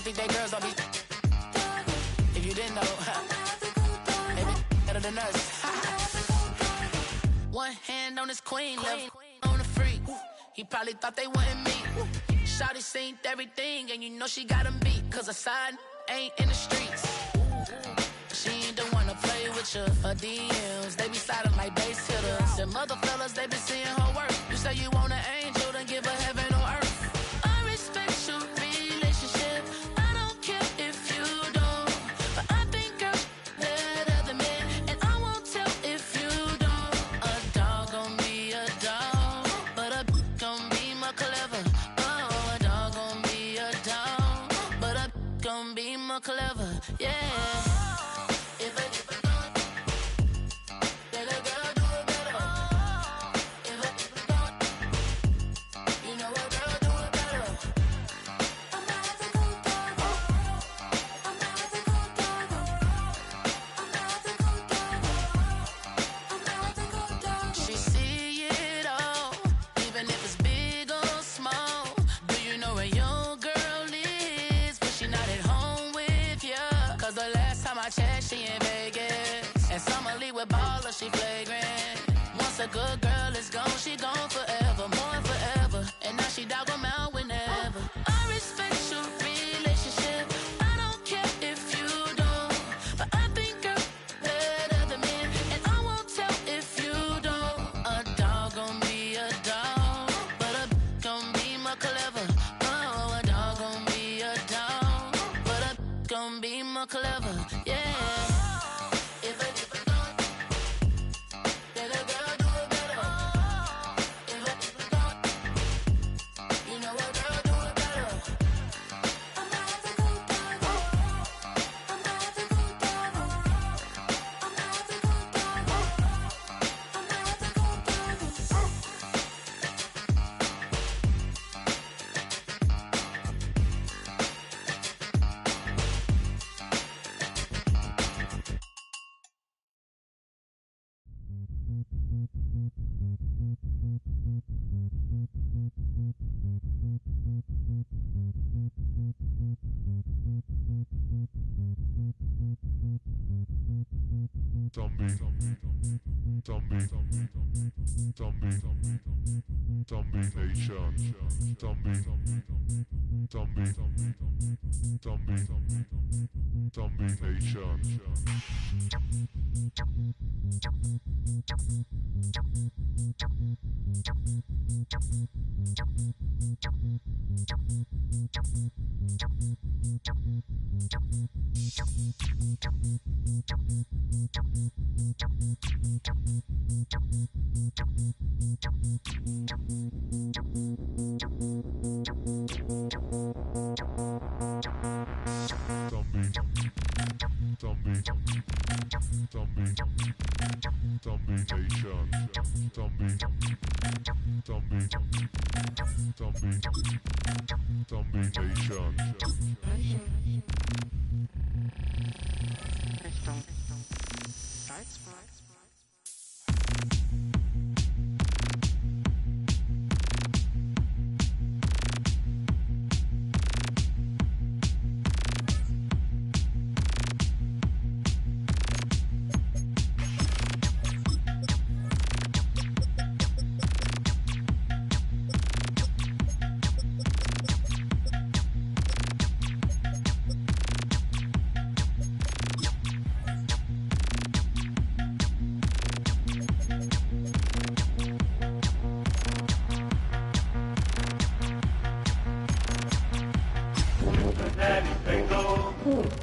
Think they girls don't be. If you didn't know, they be better than us. One hand on his queen, left on the freak. He probably thought they wanted me. Shawty seen everything, and you know she got him beat. Cause her side ain't in the streets. She ain't the one to play with you. Her DMs, they be sliding like base hitters. And mother fellas, they be seeing her work. You say you want an angel, then give her heaven on earth. I respect your relationship. I don't care if you don't. But I think I'm better than men. And I won't tell if you don't. A dog gon' be a dog. But a gon' be more clever. Oh, a dog gon' be a dog. But a gon' be more clever. Yeah. She in Vegas, and Summer with baller, she flagrant. Once a good girl is gone, she gone forever, more forever. And now she dog 'em out whenever. I respect your relationship. I don't care if you don't, but I think I'm better than men, and I won't tell if you don't. A dog gon' be a dog, but a gon' be more clever. Oh, a dog gon' be a dog, but a gon' be more clever. Yeah.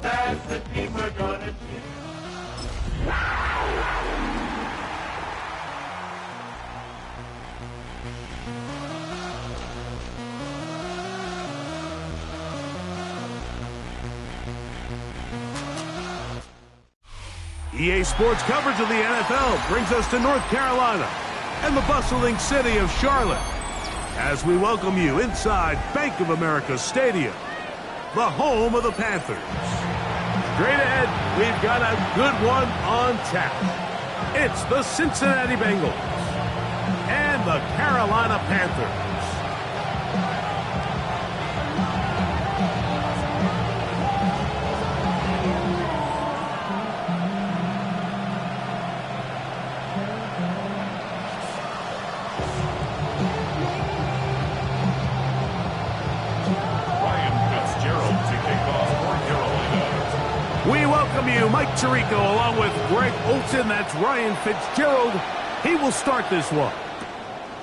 That's the team we're gonna choose. EA Sports coverage of the NFL brings us to North Carolina and the bustling city of Charlotte as we welcome you inside Bank of America Stadium, the home of the Panthers. Straight ahead, we've got a good one on tap. It's the Cincinnati Bengals and the Carolina Panthers. We welcome you, Mike Tirico, along with Greg Olson. That's Ryan Fitzgerald. He will start this one.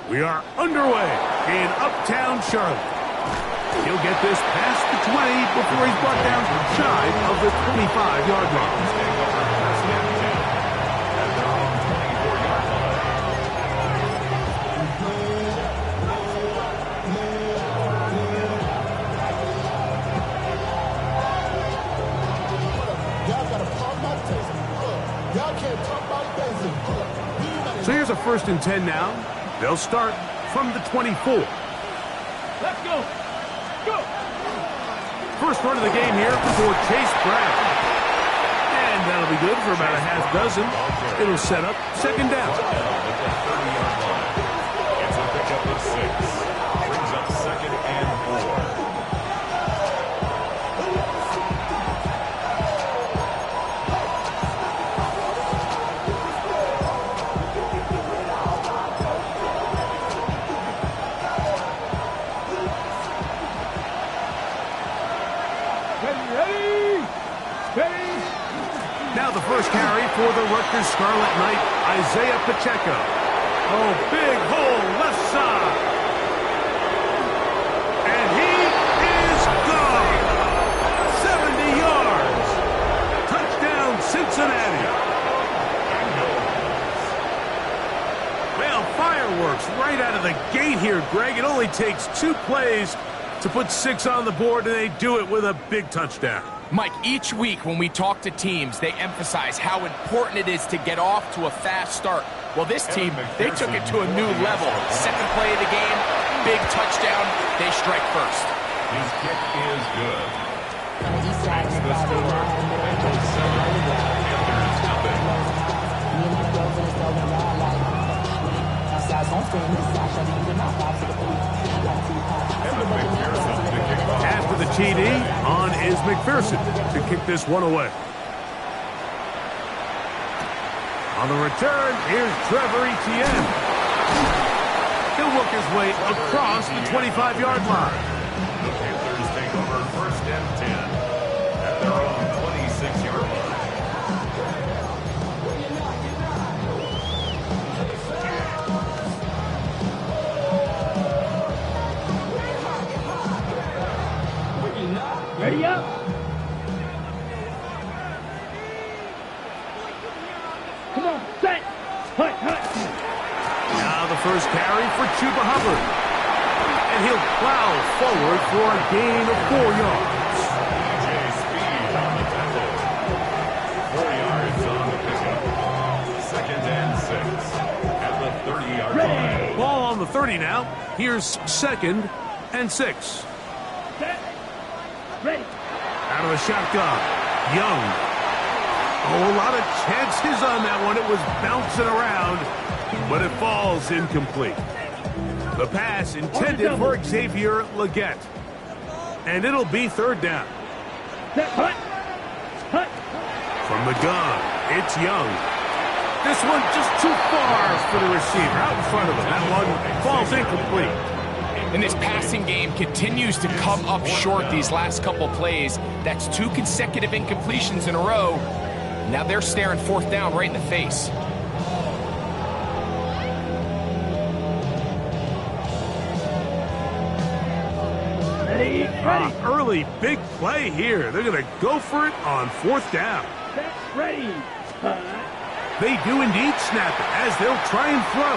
We are underway in Uptown Charlotte. He'll get this past the 20 before he's brought down shy of the 25-yard line. So here's a 1st and 10 now. They'll start from the 24. Let's go. Go. First run of the game here for Chase Brown. And that'll be good for about a half dozen. It'll set up 2nd down. It's a pickup of 6. Brings up 2nd and 4. Now the first carry for the Rutgers Scarlet Knight, Isaiah Pacheco. Oh, big hole left side. And he is gone. 70 yards. Touchdown, Cincinnati. Well, fireworks right out of the gate here, Greg. It only takes 2 plays to put 6 on the board, and they do it with a big touchdown. Mike, each week when we talk to teams, they emphasize how important it is to get off to a fast start. Well, this team, they took it to a new level. 2nd play of the game, big touchdown. They strike first. His kick is good. Makes the score. Bengals 7, Panthers After the TD, on is McPherson to kick this one away. On the return, here's Trevor Etienne. He'll work his way across the 25-yard line. The Panthers take over 1st and 10 at their own 26-yard line. Ready up. Come on, set. Hut, hut. Now the first carry for Chuba Hubbard. And he'll plow forward for a gain of 4 yards. DJ Speed on the tackle. 4 yards on the pickup. 2nd and 6 at the 30-yard line. Ball on the 30 now. Here's 2nd and 6. Set. Ready. Out of the shotgun, Young. Oh, a lot of chances on that one. It was bouncing around, but it falls incomplete. The pass intended for Xavier Legette. And it'll be 3rd down. Set. Hut. Hut. From the gun, it's Young. This one just too far for the receiver. Out in front of him. That one falls incomplete. And this passing game continues to come up short these last couple plays. That's 2 consecutive incompletions in a row. Now they're staring 4th down right in the face. Ready. Ready. Early big play here. They're going to go for it on 4th down. Set. Ready. Hut. They do indeed snap it as they'll try and throw.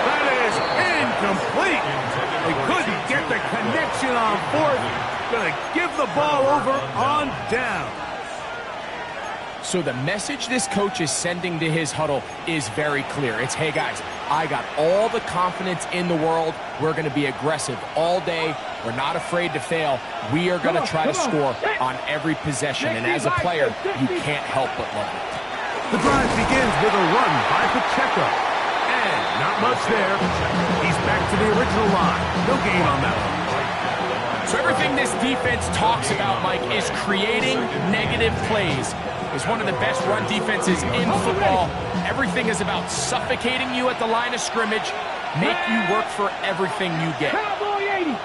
That is incomplete. They couldn't get the connection on 4th. Going to give the ball over on down. So the message this coach is sending to his huddle is very clear. It's, hey guys, I got all the confidence in the world. We're going to be aggressive all day. We're not afraid to fail. We are going to try to score on every possession. And as a player, you can't help but love it. The drive begins with a run by Pacheco. And not much there. He's back to the original line. No gain on that one. So everything this defense talks about, Mike, is creating negative plays. It's one of the best run defenses in football. Everything is about suffocating you at the line of scrimmage, make you work for everything you get. Cowboy 80.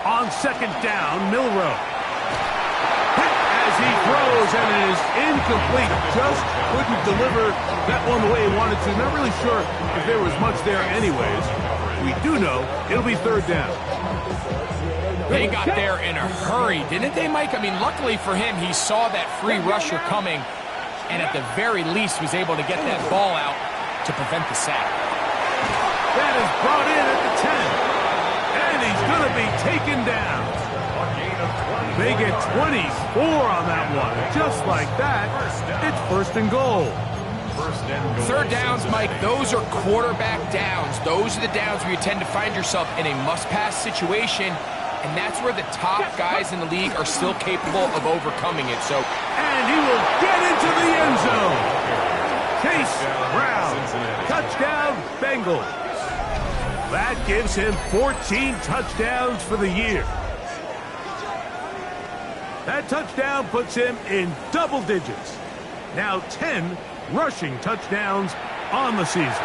On second down, Milroe. Hit as he throws, and it is incomplete. Just couldn't deliver that one the way he wanted to. Not really sure if there was much there anyways. We do know it'll be third down. They got there in a hurry, didn't they, Mike? I mean, luckily for him, he saw that free rusher coming, and at the very least was able to get that ball out to prevent the sack. That is brought in at the 10. And he's going to be taken down. They get 24 on that one. Just like that, it's first and goal. Third downs, Mike, those are quarterback downs. Those are the downs where you tend to find yourself in a must-pass situation, and that's where the top guys in the league are still capable of overcoming it. So, and he will get into the end zone. Chase Brown, touchdown Bengals. That gives him 14 touchdowns for the year. That touchdown puts him in double digits. Now 10 rushing touchdowns on the season.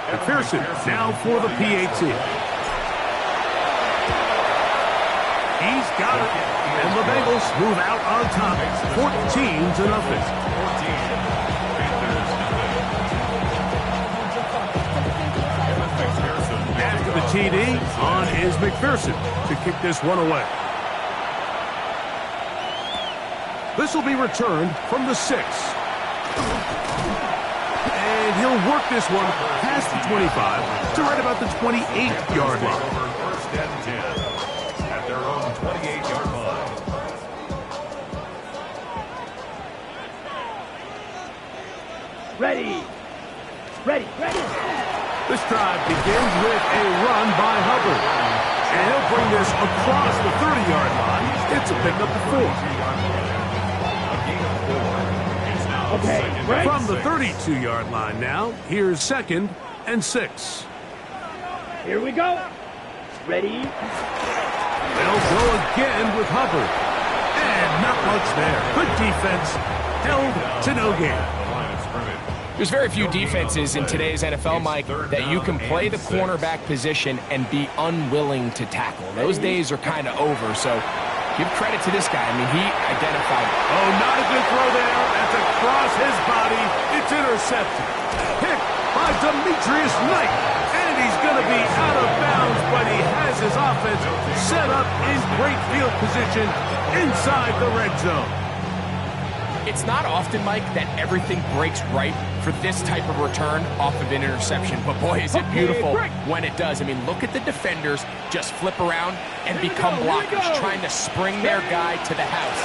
McPherson now for the PAT. He's got it. And the Bengals move out on top, 14-0. After the TD, on is McPherson to kick this one away. This will be returned from the 6. And he'll work this one past the 25 to right about the 28-yard line. First and 10 at their own 28-yard line. Ready. Ready. Ready. This drive begins with a run by Hubbard. And he'll bring this across the 30-yard line. It's a pickup of 4. Okay, right. From the 32-yard line now, here's second and 6. Here we go. Ready. They'll go again with Hubbard. And not much there. Good defense. Held to no gain. There's very few defenses in today's NFL, Mike, that you can play the cornerback position and be unwilling to tackle. Those days are kind of over, so give credit to this guy. I mean, he identified. Oh, not a good throw there. That's across his body. It's intercepted. Picked by Demetrius Knight. And he's going to be out of bounds, but he has his offense set up in great field position inside the red zone. It's not often, Mike, that everything breaks right for this type of return off of an interception. But boy, is it beautiful when it does. I mean, look at the defenders just flip around and become blockers, trying to spring their guy to the house.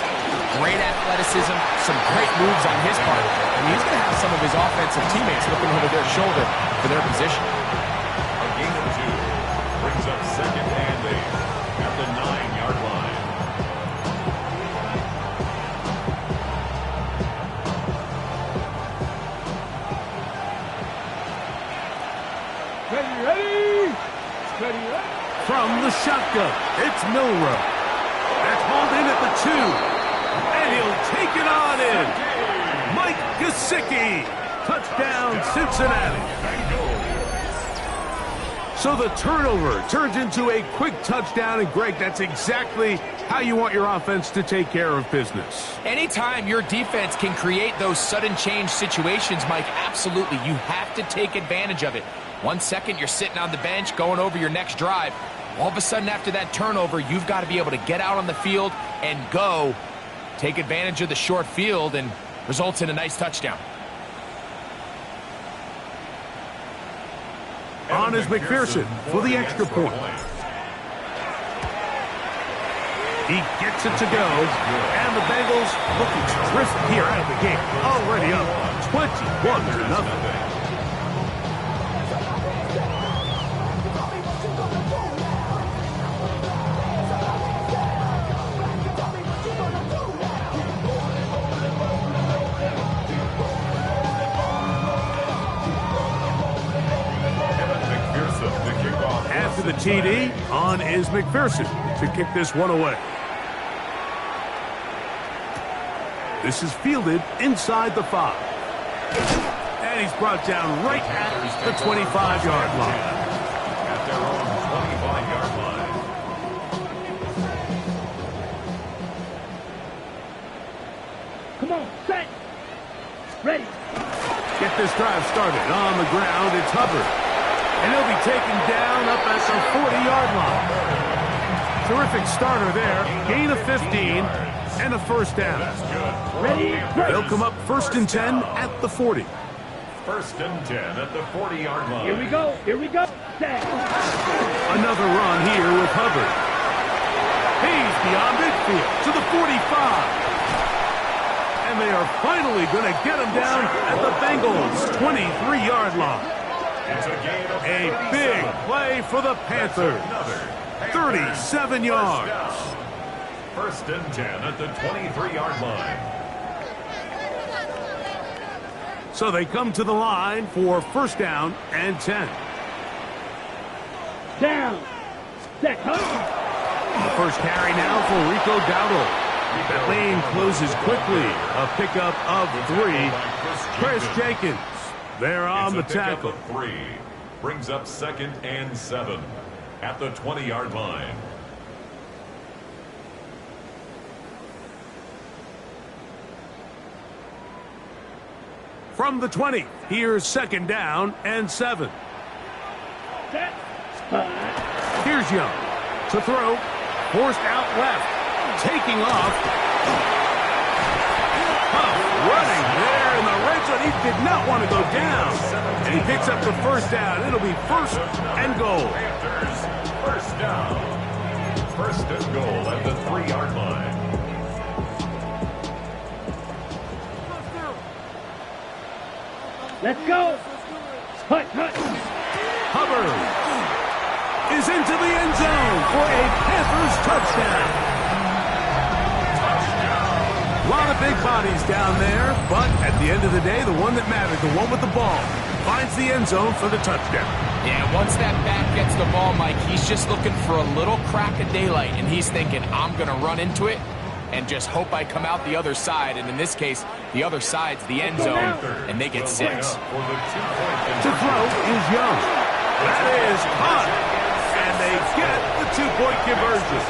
Great athleticism, some great moves on his part. And he's going to have some of his offensive teammates looking over their shoulder for their position. A gain of 2 brings up second and 8 at the 9-yard line. From the shotgun, it's Milroe. That's hauled in at the 2. And he'll take it on in. Mike Gesicki. Touchdown, Cincinnati. So the turnover turns into a quick touchdown. And, Greg, that's exactly how you want your offense to take care of business. Anytime your defense can create those sudden change situations, Mike, absolutely, you have to take advantage of it. 1 second, you're sitting on the bench going over your next drive. All of a sudden, after that turnover, you've got to be able to get out on the field and go. Take advantage of the short field and results in a nice touchdown. On is McPherson for the extra point. He gets it to go, and the Bengals looking terrific here out of the gate. Already up 21-0. TD. On is McPherson to kick this one away. This is fielded inside the 5. And he's brought down right at the 25-yard line. At their own 25-yard line. Come on, set. Ready. Get this drive started. On the ground, it's Hubbard. And he'll be taken down up at the 40-yard line. Terrific starter there. Gain of 15 and a first down. Ready. They'll come up 1st and 10 at the 40. 1st and 10 at the 40-yard line. Here we go. Here we go. Set. Another run here with Hubbard. He's beyond midfield to the 45. And they are finally going to get him down at the Bengals' 23-yard line. It's a gain of A big play for the Panthers. 37 yards. 1st and 10 at the 23-yard line. So they come to the line for 1st down and 10. Down. Set. Huh? The first carry now for Rico Dowdle. That lane closes quickly. A pickup of 3. Chris Jenkins there on the tackle. 3 brings up 2nd and 7 at the 20-yard line. From the 20, here's 2nd down and 7. Set. Here's Young to throw. Forced out left. Taking off. Huff running there in the red zone. He did not want to go down. And he picks up the 1st down. It'll be 1st and goal. Panthers, 1st down. 1st and goal at the 3-yard line. Let's go. Hut, hut. Hubbard is into the end zone for a Panthers touchdown. A lot of big bodies down there, but at the end of the day, the one that mattered, the one with the ball, finds the end zone for the touchdown. Yeah, once that back gets the ball, Mike, he's just looking for a little crack of daylight, and he's thinking, I'm going to run into it and just hope I come out the other side. And in this case, the other side's the end zone, and they get 6. To throw is Young. That is caught. And they get the 2-point conversion.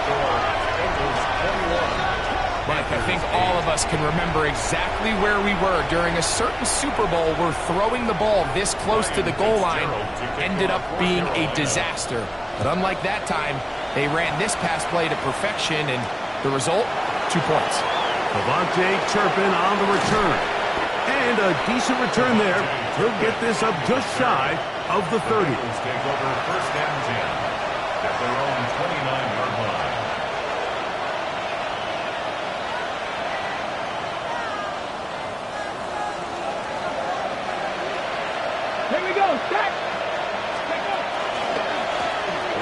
Mike, I think all of us can remember exactly where we were during a certain Super Bowl where throwing the ball this close to the goal line ended up being a disaster. But unlike that time, they ran this pass play to perfection, and the result, 2 points. Devontae Turpin on the return. And a decent return there. He'll get this up just shy of the 30. Take over 1st and 10 at their own 29-yard line. Here we go. Set.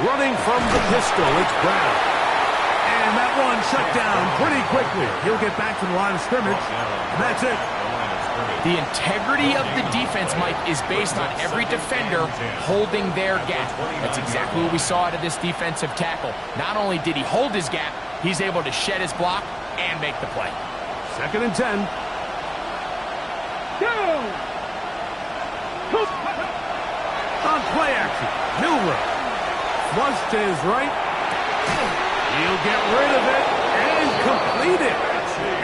Running from the pistol, it's Brown. And that one shut down pretty quickly. He'll get back to the line of scrimmage. And that's it. The integrity of the defense, Mike, is based on every defender holding their gap. That's exactly what we saw out of this defensive tackle. Not only did he hold his gap, he's able to shed his block and make the play. 2nd and 10. Down. On play action, Milrow. Flush to his right. He'll get rid of it and complete it.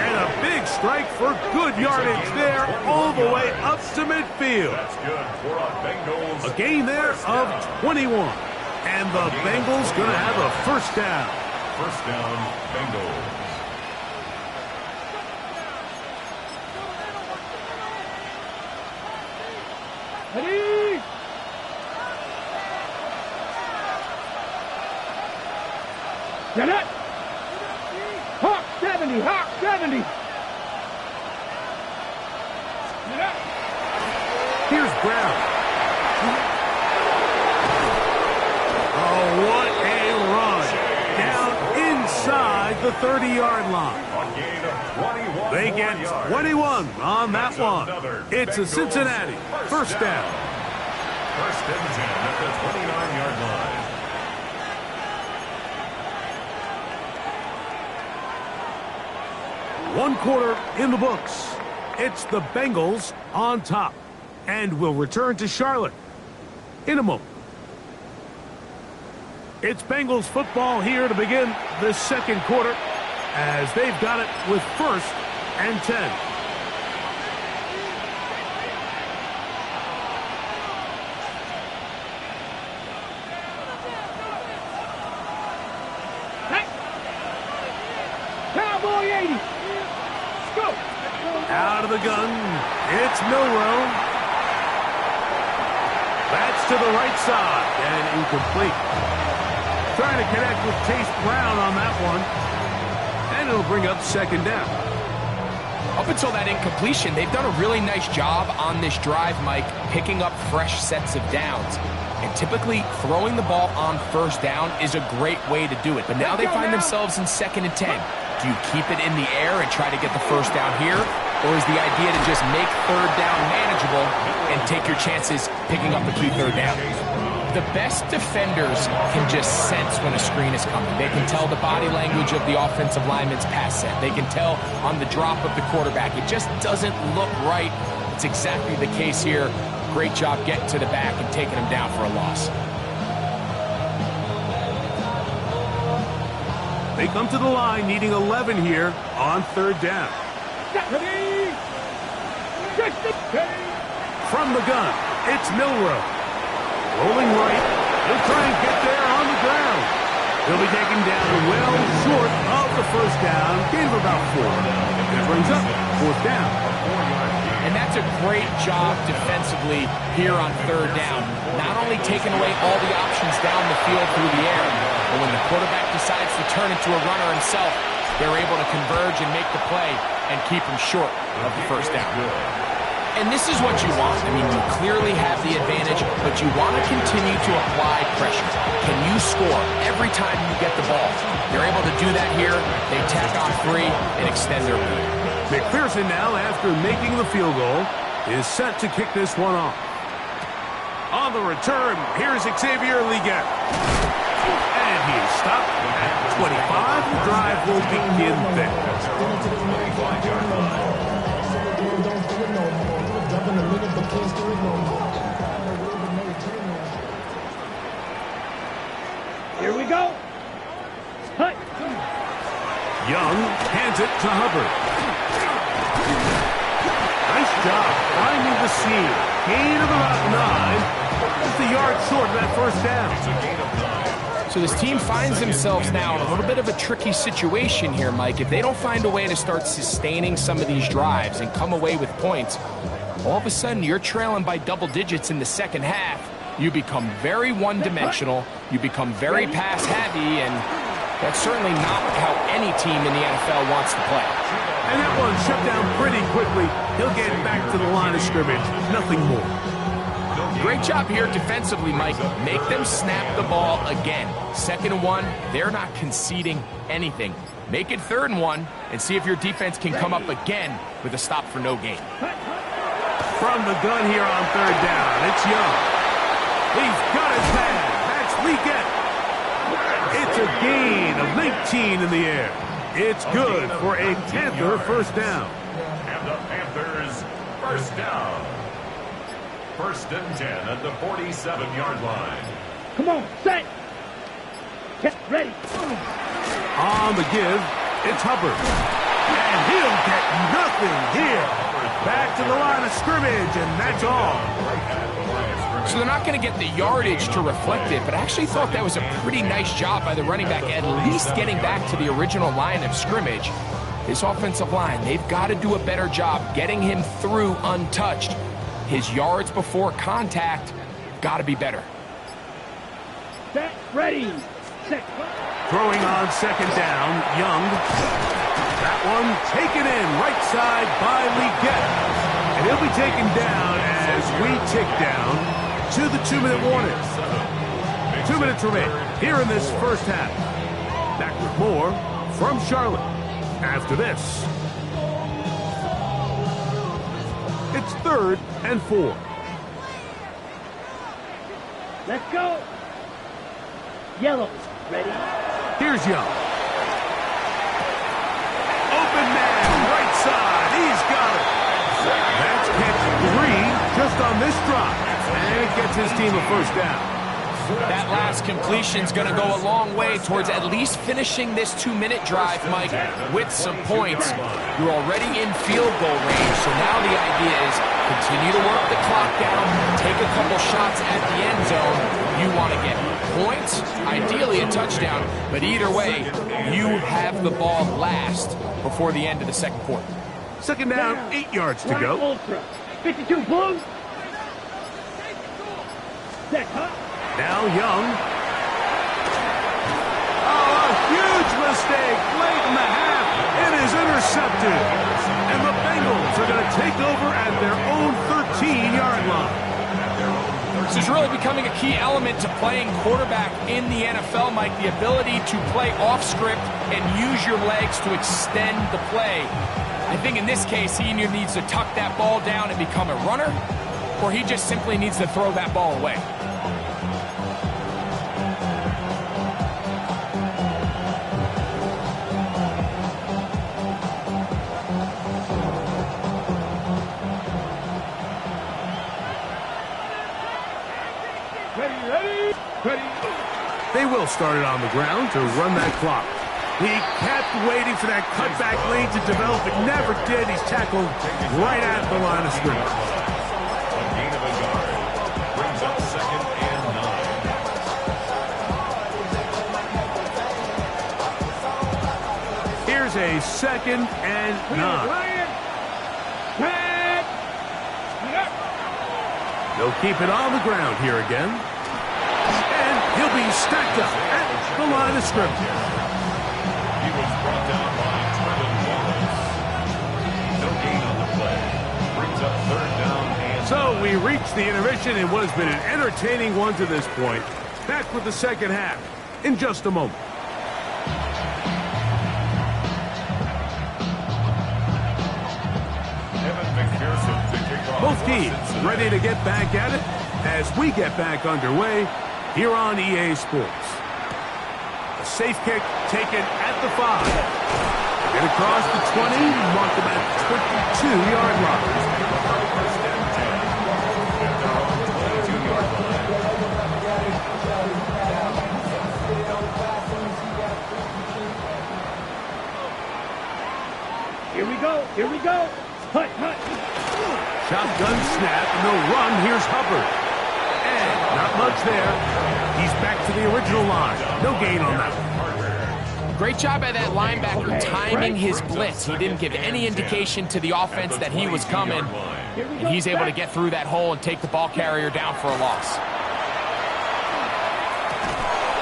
And a big strike for good yardage there all the way up to midfield. That's good for a Bengals. A gain there of 21. And the Bengals going to have a 1st down. 1st down, Bengals. Ready. Get it. Hawk 70. Hawk 70. Get up. Here's Brown. Oh, what a run. Down inside the 30-yard line. A gain of 21. They get 21 on that one. It's a Cincinnati 1st down. 1st and 10 at the 29-yard line. One quarter in the books. It's the Bengals on top. And we'll return to Charlotte in a moment. It's Bengals football here to begin the second quarter as they've got it with 1st and 10. Cowboy 80. Go. Out of the gun, it's Milroe. That's to the right side and incomplete. Trying to connect with Chase Brown on that one. And it'll bring up 2nd down. Up until that incompletion, they've done a really nice job on this drive, Mike, picking up fresh sets of downs. And typically, throwing the ball on 1st down is a great way to do it. But now they find themselves in 2nd and 10. Do you keep it in the air and try to get the 1st down here? Or is the idea to just make 3rd down manageable and take your chances picking up the key 3rd down? The best defenders can just sense when a screen is coming. They can tell the body language of the offensive lineman's pass set. They can tell on the drop of the quarterback. It just doesn't look right. It's exactly the case here. Great job getting to the back and taking him down for a loss. They come to the line needing 11 here on 3rd down. Ready. From the gun, it's Milroe. Rolling right, he'll try and get there on the ground. He'll be taken down well short of the 1st down, gain of about 4. And it brings up 4th down. And that's a great job defensively here on 3rd down. Not only taking away all the options down the field through the air, but when the quarterback decides to turn into a runner himself, they're able to converge and make the play and keep him short of the 1st down. And this is what you want. I mean, you clearly have the advantage, but you want to continue to apply pressure. Can you score every time you get the ball? They're able to do that here. They tack on 3 and extend their lead. McPherson now, after making the field goal, is set to kick this one off. On the return, here's Xavier Leggett. And he is stopped at 25. The drive will begin there. Here we go. Hut. Young hands it to Hubbard. Nice job finding the seam. Gain of about 9. Just a yard short of that 1st down. So this team finds themselves now in a little bit of a tricky situation here, Mike. If they don't find a way to start sustaining some of these drives and come away with points, all of a sudden you're trailing by double digits in the 2nd half. You become very one-dimensional. You become very pass-heavy, and that's certainly not how any team in the NFL wants to play. And that one shut down pretty quickly. He'll get back to the line of scrimmage. Nothing more. Great job here defensively, Mike. Make them snap the ball again. 2nd and 1, they're not conceding anything. Make it 3rd and 1 and see if your defense can come up again with a stop for no gain. From the gun here on 3rd down, it's Young. He's got his man. That's Leggett. It's a gain of 19 in the air. It's good for a Panther 1st down. And the Panthers 1st down. 1st and 10 at the 47-yard line. Come on, set. Get ready. On the give, it's Hubbard. And he'll get nothing here. Back to the line of scrimmage, and that's all. So they're not going to get the yardage to reflect it, but I actually thought that was a pretty nice job by the running back, at least getting back to the original line of scrimmage. This offensive line, they've got to do a better job getting him through untouched. His yards before contact got to be better. Set, ready. Set. Throwing on 2nd down, Young. That one taken in right side by Leggett. And he'll be taken down as we tick down to the 2-minute warning. 2 minutes remain here in this 1st half. Back with more from Charlotte after this. It's 3rd and 4. Let's go. Yellow. Ready. Here's Young. Open man on this drop. And it gets his team a first down. That last completion's going to go a long way towards at least finishing this 2-minute drive, Mike, with some points. You're already in field goal range, so now the idea is continue to work the clock down, take a couple shots at the end zone. You want to get points, ideally a touchdown, but either way, you have the ball last before the end of the second quarter. Second down, 8 yards to go. Ultra. 52 Blues. Set, huh? Now Young. Oh, a huge mistake late in the half. It is intercepted. And the Bengals are going to take over at their own 13-yard line. This is really becoming a key element to playing quarterback in the NFL, Mike, the ability to play off script and use your legs to extend the play. I think in this case, he either needs to tuck that ball down and become a runner, or he just simply needs to throw that ball away. They will start it on the ground to run that clock. He kept waiting for that cutback lane to develop. It never did. He's tackled right at the line of scrimmage. A gain of a yard brings up 2nd and 9. Here's a 2nd and 9. They'll keep it on the ground here again. And he'll be stacked up at the line of scrimmage. He was brought down by Trevin Wallace. No gain on the play. Brings up 3rd down and... So we reach the intermission in what has been an entertaining one to this point. Back with the second half in just a moment. Both teams ready to get back at it as we get back underway here on EA Sports. A safe kick taken at the 5. Get across the 20, mark them at the 22-yard line. Here we go. Here we go. Hut, hut. Shotgun snap, and they'll run. Here's Hubbard. And not much there. He's back to the original line. No gain on that one. Great job by that linebacker timing his blitz. He didn't give any indication to the offense that he was coming. And he's able to get through that hole and take the ball carrier down for a loss.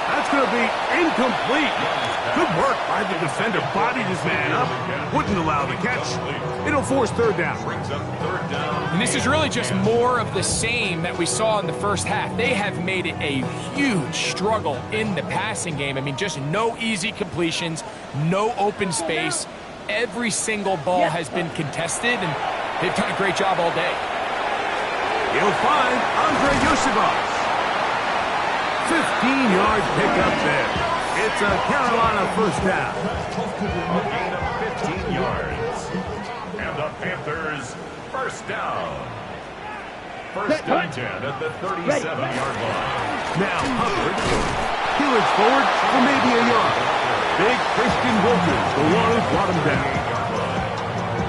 That's going to be incomplete. Good work by the defender. Bodied his man up. Wouldn't allow the catch. It'll force 3rd down. And this is really just more of the same that we saw in the first half. They have made it a huge struggle in the passing game. I mean, just no easy completions, no open space. Every single ball has been contested, and they've done a great job all day. He'll find Andre Yosibov. 15-yard pickup there. It's a Carolina first down. A gain of 15 yards. And the Panthers first down. First and 10 at the 37-yard line. Now Hubbard. Heelers forward for maybe a yard. Big Christian Wilkins, the one who brought him down.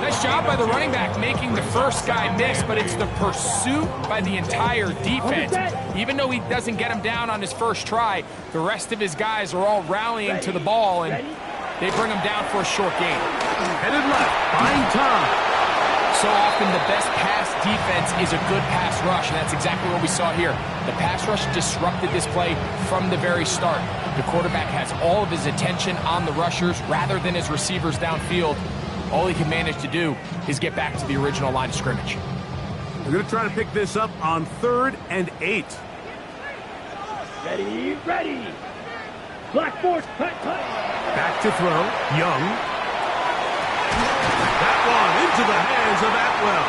Nice job by the running back making the first guy miss, but it's the pursuit by the entire defense. Even though he doesn't get him down on his first try, the rest of his guys are all rallying to the ball, and they bring him down for a short gain. Headed left, buying time. So often the best pass defense is a good pass rush, and that's exactly what we saw here. The pass rush disrupted this play from the very start. The quarterback has all of his attention on the rushers rather than his receivers downfield. All he can manage to do is get back to the original line of scrimmage. They're going to try to pick this up on 3rd and 8. Ready, ready. Black force, cut, cut. Back to throw, Young. That one into the hands of Atwell.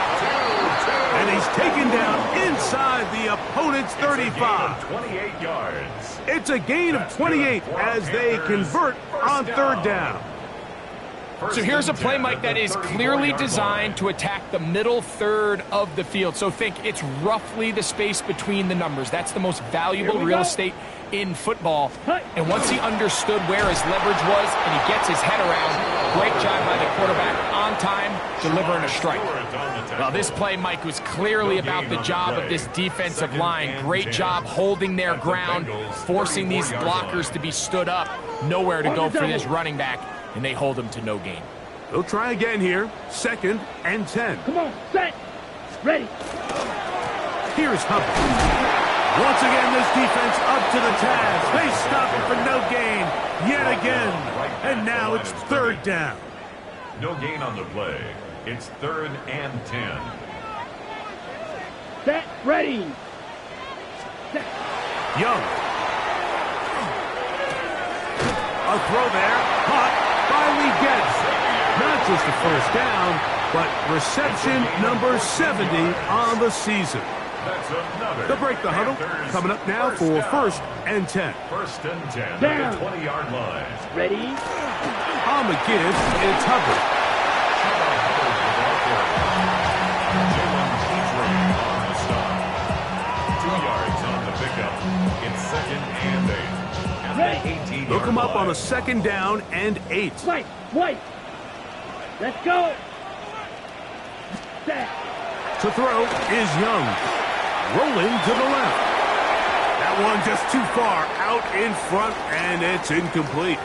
And he's taken down inside the opponent's 35. 28 yards. It's a gain of 28 as they convert on 3rd down. So here's a play, Mike, that is clearly designed to attack the middle third of the field. So think it's roughly the space between the numbers. That's the most valuable real estate in football. And once he understood where his leverage was and he gets his head around, great job by the quarterback on time, delivering a strike. Well, this play, Mike, was clearly about the job of this defensive line. Great job holding their ground, forcing these blockers to be stood up. Nowhere to go for this running back, and they hold him to no gain. They'll try again here. 2nd and 10. Come on, set, ready. Here's Hubbard. Once again, this defense up to the task. They stop it for no gain yet again. And now it's 3rd down. No gain on the play. It's 3rd and 10. Set, ready. Set. Young. A throw there. Caught. Finally gets not just the 1st down, but reception number 70 on the season. That's another. They'll break the huddle. Coming up now for 1st and 10. 1st and 10 down. at the 20-yard line. Ready. On the give, it's Hubbard. On the stop. 2 yards on the pickup. It's 2nd and 8. At the 18-yard Look him up line. on a 2nd down and 8. Wait. Let's go. Set. To throw is Young. Rolling to the left. That one just too far out in front, and it's incomplete.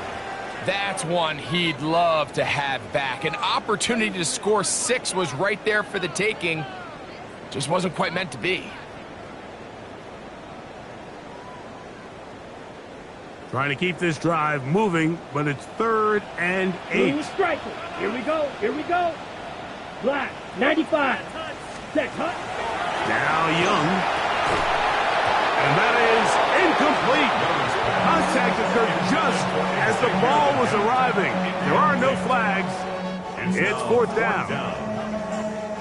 That's one he'd love to have back. An opportunity to score 6 was right there for the taking. Just wasn't quite meant to be. Trying to keep this drive moving, but it's 3rd and 8. Striker. Here we go. Black, 95. Set, hut. Now Young. And that is incomplete. Contact occurred just as the ball was arriving. There are no flags. It's 4th down.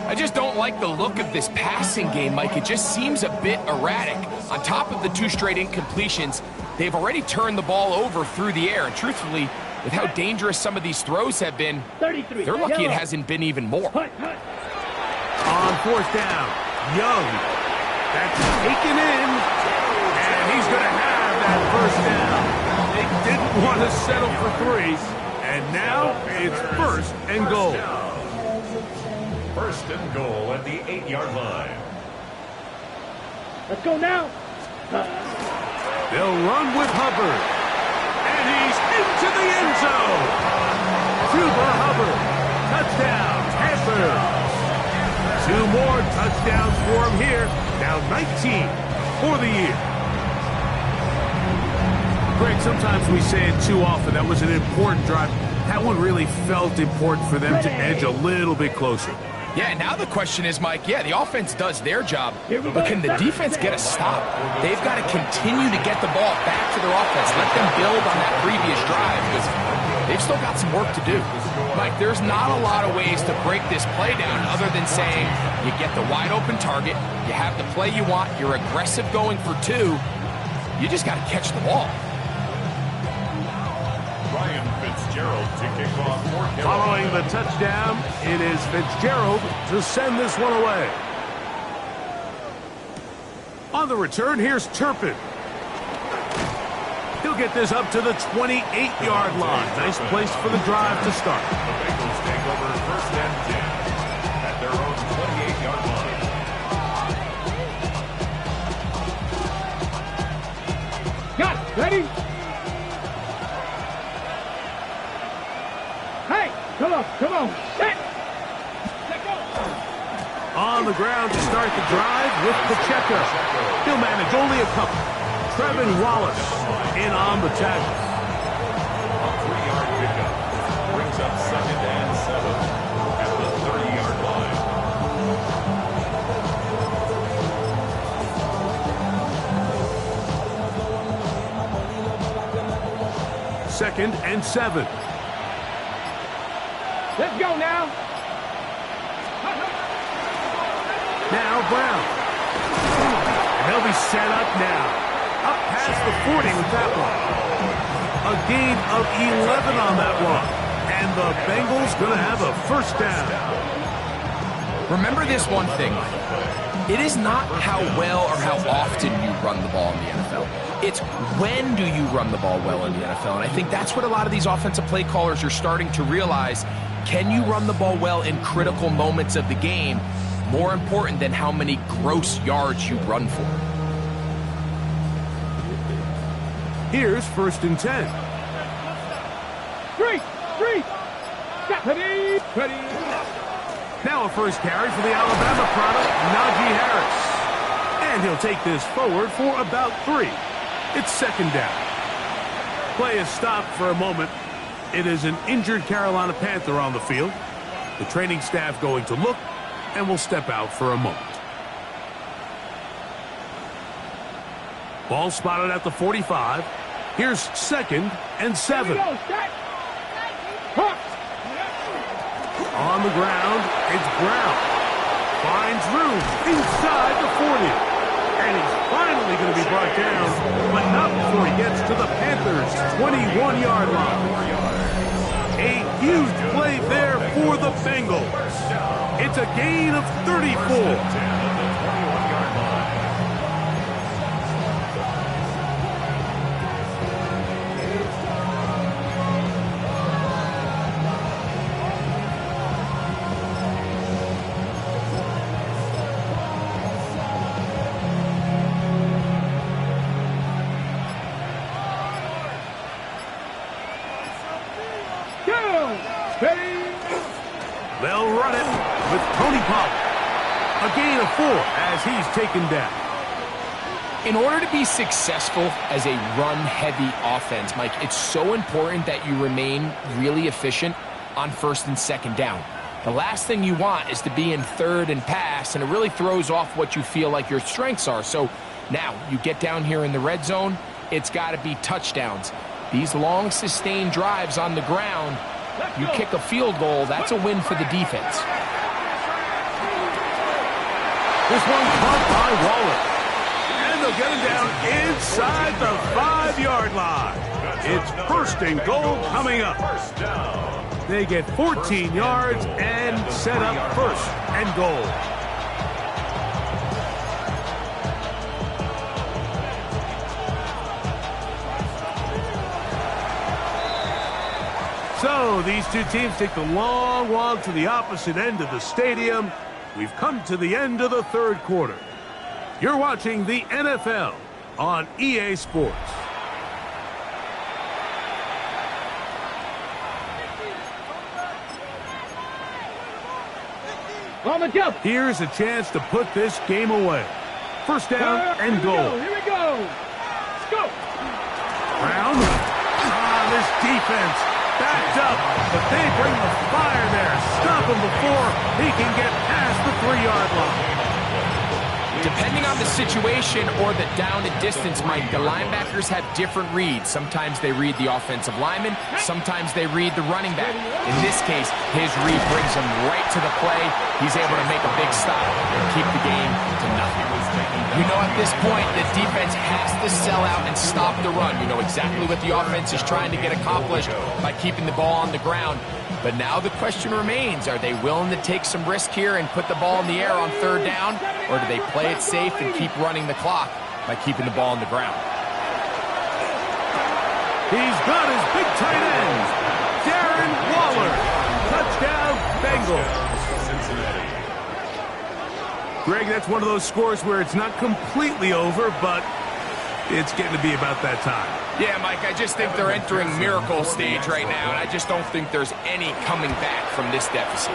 I just don't like the look of this passing game, Mike. It just seems a bit erratic. On top of the 2 straight incompletions, they've already turned the ball over through the air. And truthfully, with how dangerous some of these throws have been, 33. they're lucky it hasn't been even more. Hut. On 4th down, Young. That's taken in, and he's going to have that 1st down. They didn't want to settle for 3, and now it's 1st and goal. 1st and goal at the 8-yard line. Let's go now. They'll run with Hubbard, and he's into the end zone. Tuber Hubbard, touchdown, Panthers. 2 more touchdowns for him here. Now 19 for the year. Greg, sometimes we say it too often. That was an important drive. That one really felt important for them to edge a little bit closer. Yeah, now the question is, Mike, the offense does their job, but can the defense get a stop? They've got to continue to get the ball back to their offense. Let them build on that previous drive because they've still got some work to do. Mike, there's not a lot of ways to break this play down other than saying you get the wide open target, you have the play you want, you're aggressive going for 2, you just got to catch the ball. Ryan Fitzgerald to kick off for Carolina. Following the touchdown, it is Fitzgerald to send this one away. On the return, here's Turpin. He'll get this up to the 28-yard line. Nice place for the drive to start. The Bengals take over 1st and 10 at their own 28-yard line. Got it. Ready? Hey, come on. Set. Let go. On the ground to start the drive with Pacheco. He'll manage only a couple. Trevin Wallace in on the tackle. A 3-yard pickup brings up 2nd and 7 at the 30-yard line. 2nd and 7. Let's go now. Now Brown. And they'll be set up now. Up past the 40 with that one. A gain of 11 on that one. And And the Bengals going to have a first down. Remember this one thing. It is not how well or how often you run the ball in the NFL. It's when do you run the ball well in the NFL. And I think that's what a lot of these offensive play callers are starting to realize. Can you run the ball well in critical moments of the game? More important than how many gross yards you run for. Here's 1st and 10. Three. Ready. Now a first carry for the Alabama product, Najee Harris. And he'll take this forward for about 3. It's 2nd down. Play is stopped for a moment. It is an injured Carolina Panther on the field. The training staff going to look and will step out for a moment. Ball spotted at the 45. Here's 2nd and 7. On the ground, it's Brown. Finds room inside the 40. And he's finally going to be brought down, but not before he gets to the Panthers' 21-yard line. A huge play there for the Bengals. It's a gain of 34. They'll run it with Tony Pollard. A gain of 4 as he's taken down. In order to be successful as a run-heavy offense, Mike, it's so important that you remain really efficient on 1st and 2nd down. The last thing you want is to be in 3rd and pass, and it really throws off what you feel like your strengths are. So now you get down here in the red zone, it's got to be touchdowns. These long, sustained drives on the ground, you kick a field goal, that's a win for the defense. This one caught by Waller. And they'll get him down inside the 5-yard line. It's 1st and goal coming up. They get 14 yards and set up 1st and goal. So these two teams take the long walk to the opposite end of the stadium. We've come to the end of the 3rd quarter. You're watching the NFL on EA Sports. On the jump. Here's a chance to put this game away. 1st down and goal. Here we go. Let's go. Brown. This defense backed up, but they bring the fire there. Stop him before he can get past the 3-yard line. Depending on the situation or the down and distance, Mike, the linebackers have different reads. Sometimes they read the offensive lineman. Sometimes they read the running back. In this case, his read brings him right to the play. He's able to make a big stop and keep the game to nothing. You know, at this point, the defense has to sell out and stop the run. You know exactly what the offense is trying to get accomplished by keeping the ball on the ground. But now the question remains, are they willing to take some risk here and put the ball in the air on 3rd down? Or do they play it safe and keep running the clock by keeping the ball on the ground? He's got his big tight end, Darren Waller. Touchdown, Bengals. Greg, that's one of those scores where it's not completely over, but it's getting to be about that time. Yeah, Mike, I just think they're entering miracle stage right now, and I just don't think there's any coming back from this deficit.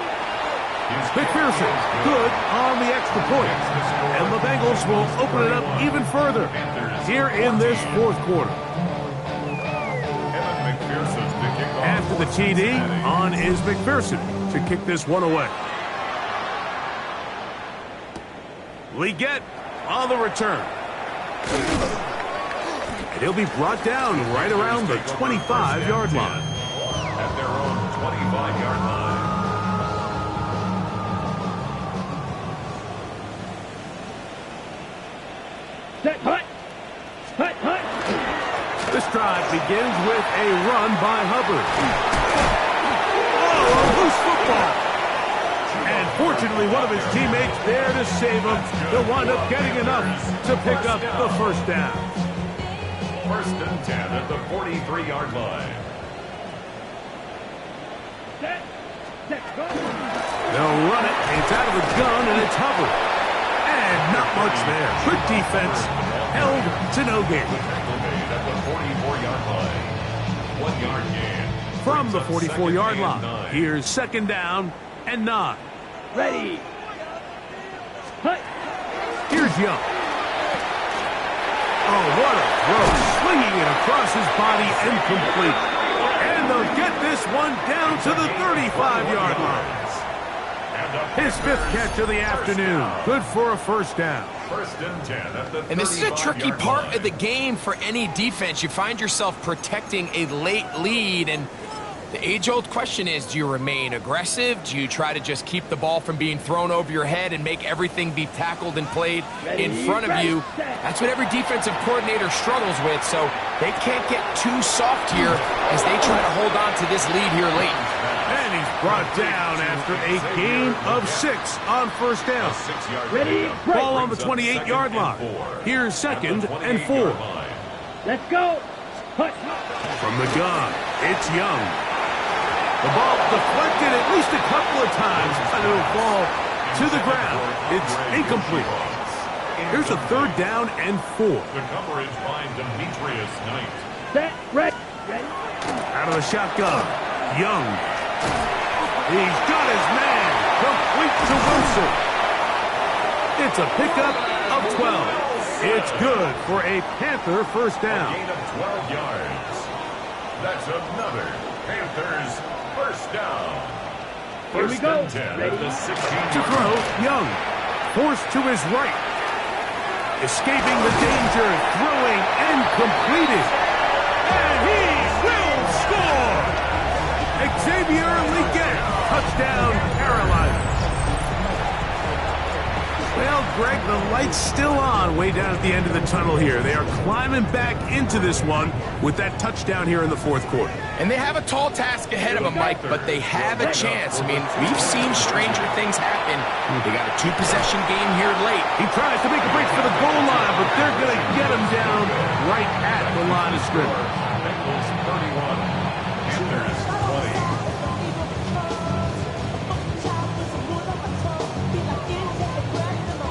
McPherson, good on the extra point. And the Bengals will open it up even further here in this 4th quarter. After the TD, on is McPherson to kick this one away. Leggett on the return. And he'll be brought down right around the 25-yard line. At their own 25-yard line. Set, hut. Hut. This drive begins with a run by Hubbard. Unfortunately, one of his teammates there to save him. He'll wind up getting enough to pick up the first down. 1st and 10 at the 43-yard line. Set. Go. They'll run it. It's out of the gun, and it's Hubbard. And not much there. Good defense. Held to no gain. At the 44-yard line. 1-yard gain. From the 44-yard line, here's 2nd down and 9. Ready. Hut. Here's Young. Oh, what a throw. Swinging it across his body and complete. And they'll get this one down to the 35-yard line. His 5th catch of the afternoon. Good for a first down. 1st and 10 at the And this is a tricky 35-yard part line. of the game for any defense. You find yourself protecting a late lead, and the age-old question is, do you remain aggressive? Do you try to just keep the ball from being thrown over your head and make everything be tackled and played in front of you? That's what every defensive coordinator struggles with, so they can't get too soft here as they try to hold on to this lead here late. And he's brought down after a gain of 6 on first down. Ready. Ball on the 28-yard line. Here's 2nd and 4. Let's go. Hut. From the gun, it's Young. The ball deflected at least a couple of times, but it'll fall to the ground. It's incomplete. Here's a 3rd down and 4. The coverage by Demetrius Knight. Set. Ready. Out of the shotgun, Young. He's got his man. Complete to Wilson. It's a pickup of 12. It's good for a Panther first A down. gain of 12 yards. That's another Panthers first down. Here we 1st go. and 10 at Ready. the 16-yard To throw, Young. Forced to his right. Escaping the danger, throwing and completing. And he will score! Xavier Leggett, touchdown Carolina. Well, Greg, the light's still on way down at the end of the tunnel here. They are climbing back into this one with that touchdown here in the 4th quarter. And they have a tall task ahead of them, Mike, but they have a chance. I mean, we've seen stranger things happen. They got a 2-possession game here late. He tries to make a break for the goal line, but they're going to get him down right at the line of scrimmage. Bengals 31, Panthers 20.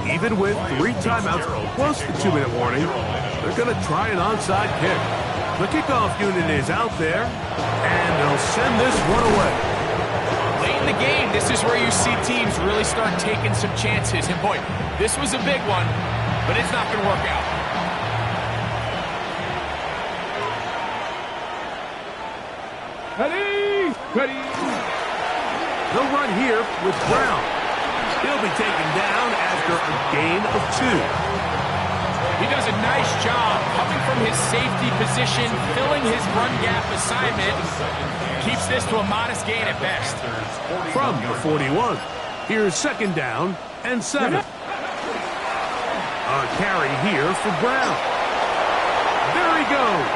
Even with 3 timeouts plus the 2-minute warning, they're going to try an onside kick. The kickoff unit is out there, and they'll send this one away. Late in the game, this is where you see teams really start taking some chances. And boy, this was a big one, but it's not going to work out. Ready. They'll run here with Brown. He'll be taken down after a gain of 2. He does a nice job coming from his safety position, filling his run gap assignment. Keeps this to a modest gain at best. From the 41, here's 2nd down and 7. A carry here for Brown. There he goes,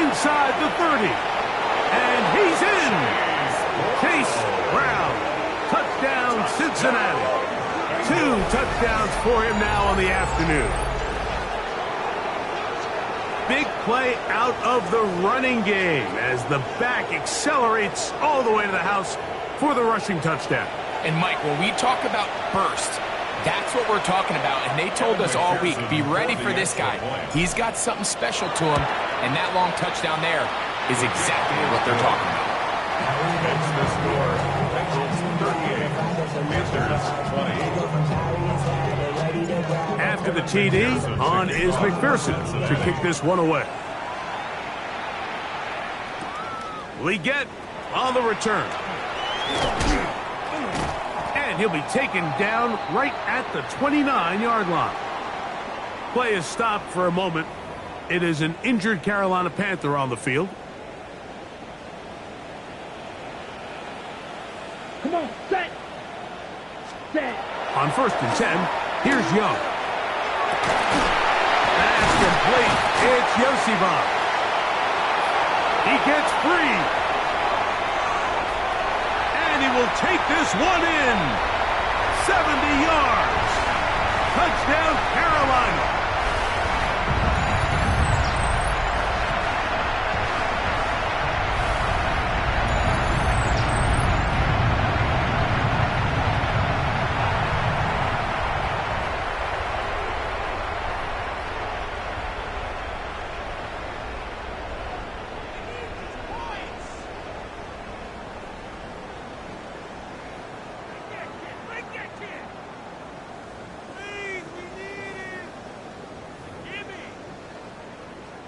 inside the 30. And he's in. Chase Brown, touchdown Cincinnati. 2 touchdowns for him now on the afternoon. Big play out of the running game as the back accelerates all the way to the house for the rushing touchdown. And Mike, when we talk about burst, that's what we're talking about. And they told us all week, be ready for this guy. He's got something special to him, and that long touchdown there is exactly what they're talking about. That's the score. Bengals 38, Panthers 20. After the TD, on is McPherson to kick this one away. Leggett on the return. And he'll be taken down right at the 29-yard line. Play is stopped for a moment. It is an injured Carolina Panther on the field. Come on. Set. On 1st and 10, here's Young. That's complete. It's Yosibov. He gets free. And he will take this one in. 70 yards. Touchdown, Carolina.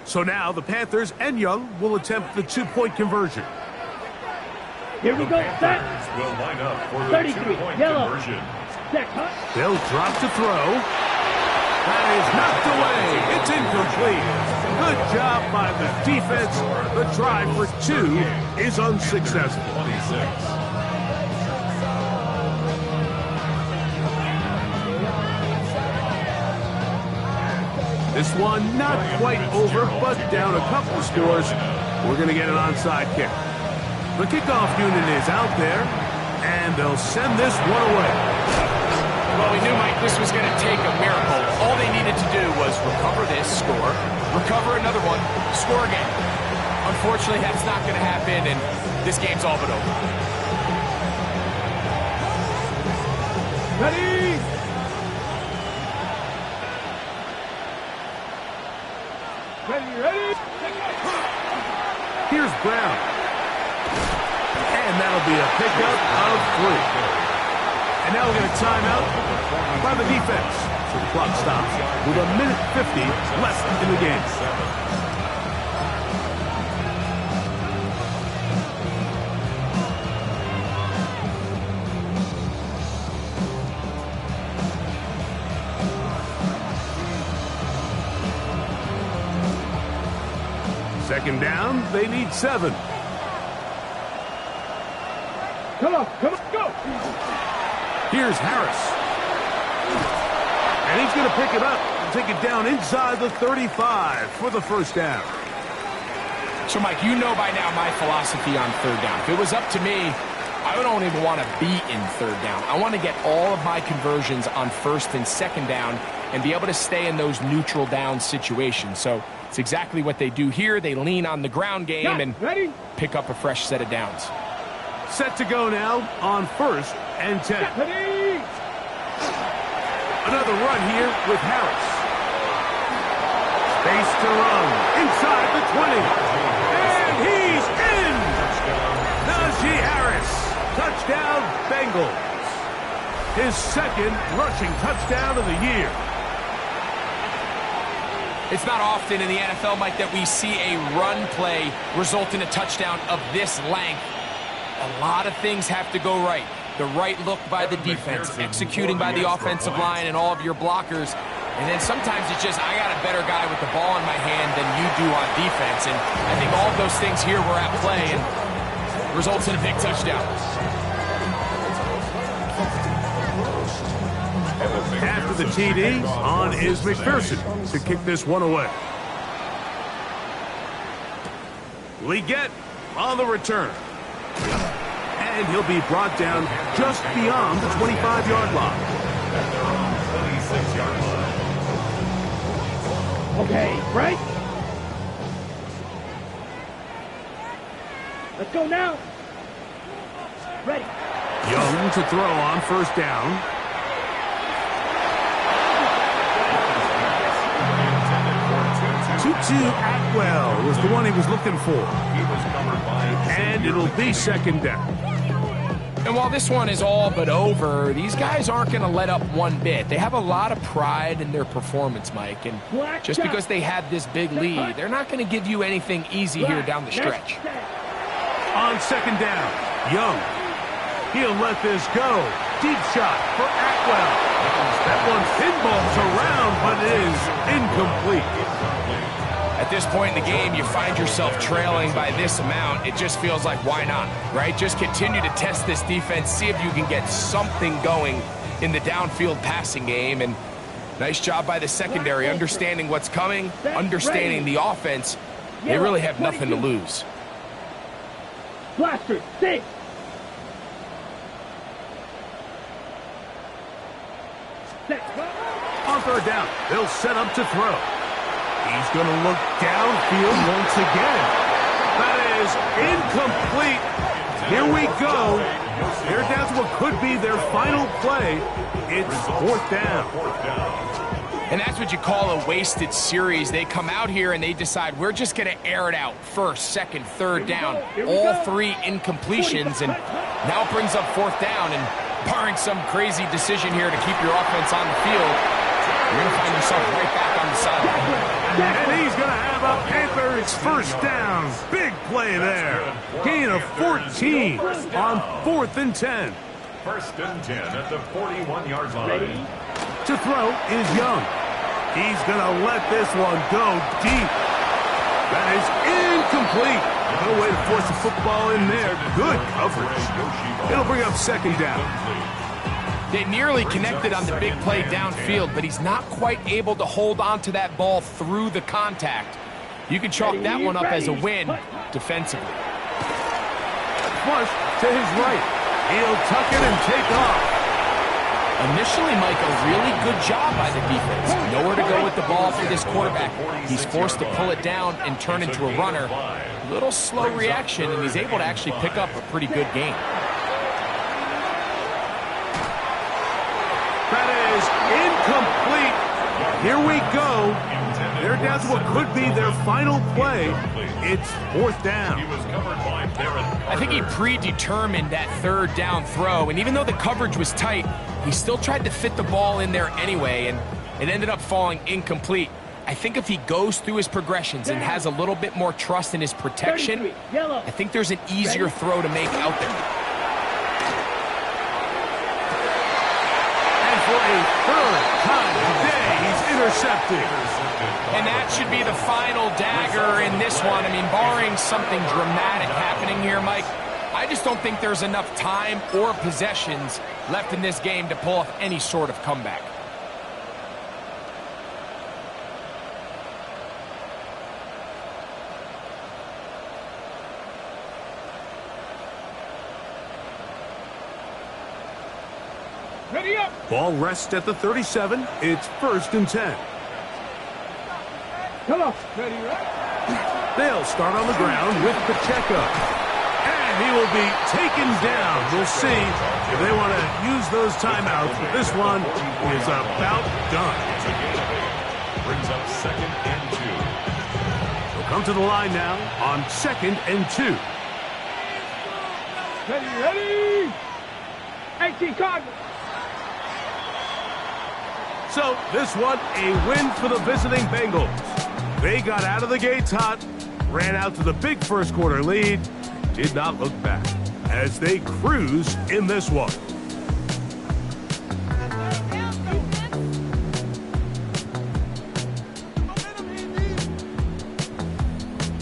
So now the Panthers and Young will attempt the two-point conversion. Here we go, set. Will line up for the 33, two-point yellow. conversion. Set, cut. They'll drop to throw. That is knocked away. It's incomplete. Good job by the defense. The try for two is unsuccessful. 26. This one not quite over, but down a couple of scores. We're going to get an onside kick. The kickoff unit is out there, and they'll send this one away. Well, we knew, Mike, this was going to take a miracle. All they needed to do was recover this, score, recover another one, score again. Unfortunately, that's not going to happen, and this game's all but over. Ready? Ready? Here's Brown. And that'll be a pickup of 3. And now we'll get a timeout by the defense. So the clock stops with 1:50 left in the game. Second down, they need 7. Come on, go! Here's Harris. And he's going to pick it up and take it down inside the 35 for the first down. So, Mike, you know by now my philosophy on third down. If it was up to me, I don't even want to be in third down. I want to get all of my conversions on first and second down and be able to stay in those neutral down situations. So it's exactly what they do here. They lean on the ground game and pick up a fresh set of downs. Set to go now on 1st and 10. Another run here with Harris. Space to run inside the 20. And he's in! Najee Harris. Touchdown, Bengals. His second rushing touchdown of the year. It's not often in the NFL, Mike, that we see a run play result in a touchdown of this length. A lot of things have to go right. The right look by the defense, executing by the offensive line and all of your blockers. And then sometimes it's just, I got a better guy with the ball in my hand than you do on defense. And I think all of those things here were at play and results in a big touchdown. After the TD, on is McPherson to kick this one away. Leggett on the return. And he'll be brought down just beyond the 25-yard line. At their own 26-yard line. Okay, right? Let's go now. Ready. Young to throw on 1st down. Tutu Atwell was the one he was looking for. And it'll be 2nd down. And while this one is all but over, these guys aren't going to let up one bit. They have a lot of pride in their performance, Mike. And just because they had this big lead, they're not going to give you anything easy here down the stretch. On 2nd down, Young. He'll let this go. Deep shot for Atwell. That one pinballs around, but it is incomplete. At this point in the game, you find yourself trailing by this amount. It just feels like, why not, right? Just continue to test this defense, see if you can get something going in the downfield passing game. And nice job by the secondary, understanding what's coming, understanding the offense. They really have nothing to lose. Blaster, 6. third down. They'll set up to throw. He's going to look downfield once again. That is incomplete. Here we go. They're down to what could be their final play. It's fourth down. And that's what you call a wasted series. They come out here and they decide we're just going to air it out. First, second, third down. All three incompletions. And now it brings up fourth down. And barring some crazy decision here to keep your offense on the field, you're going to find yourself right back on the sideline. And he's going to have a Panthers first down. Big play there. Gain of 14 on 4th and 10. First and 10 at the 41-yard line. To throw is Young. He's going to let this one go deep. That is incomplete. No way to force the football in there. Good coverage. It'll bring up second down. They nearly connected on the big play downfield, but he's not quite able to hold on to that ball through the contact. You can chalk that one up as a win defensively. Flush to his right. He'll tuck it and take off. Initially, Mike, a really good job by the defense. Nowhere to go with the ball for this quarterback. He's forced to pull it down and turn into a runner. A little slow reaction, and he's able to actually pick up a pretty good game. That is incomplete. Here we go. They're down to what could be their final play. It's fourth down. I think he predetermined that third down throw, and even though the coverage was tight, he still tried to fit the ball in there anyway, and it ended up falling incomplete. I think if he goes through his progressions and has a little bit more trust in his protection, I think there's an easier throw to make out there. And for a third time today, he's intercepted. And that should be the final dagger in this one. I mean, barring something dramatic happening here, Mike, I just don't think there's enough time or possessions left in this game to pull off any sort of comeback. Ready up. Ball rests at the 37. It's first and 10. Come on. Ready, right? They'll start on the ground with Pacheco. And he will be taken down. We'll see if they want to use those timeouts. This one is about done. Brings up second and 2. They'll come to the line now on second and 2. Ready. 18 Cardinals. So this one, a win for the visiting Bengals. They got out of the gates hot, ran out to the big first quarter lead, did not look back as they cruise in this one.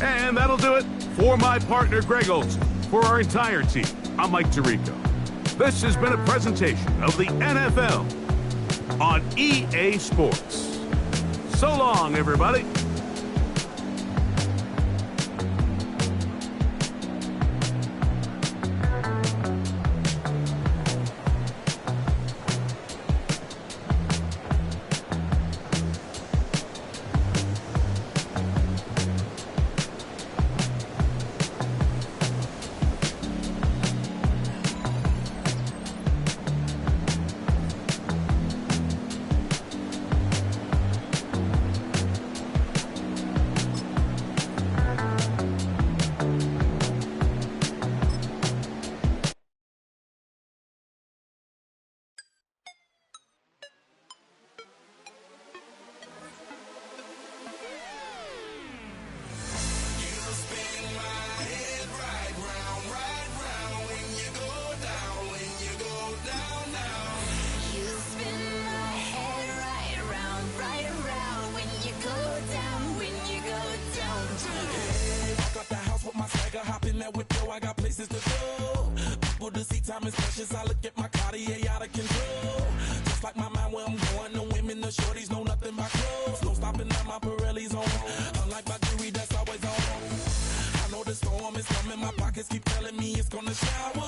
And that'll do it for my partner, Greg Olson. For our entire team, I'm Mike Tirico. This has been a presentation of the NFL on EA Sports. So long, everybody. I got places to go. People to see, time is precious. I look at my Cartier out of control. Just like my mind where I'm going. The women, the shorties know nothing but clothes. No stopping at my Pirelli's on. Unlike my jewelry that's always on. I know the storm is coming. My pockets keep telling me it's gonna shower.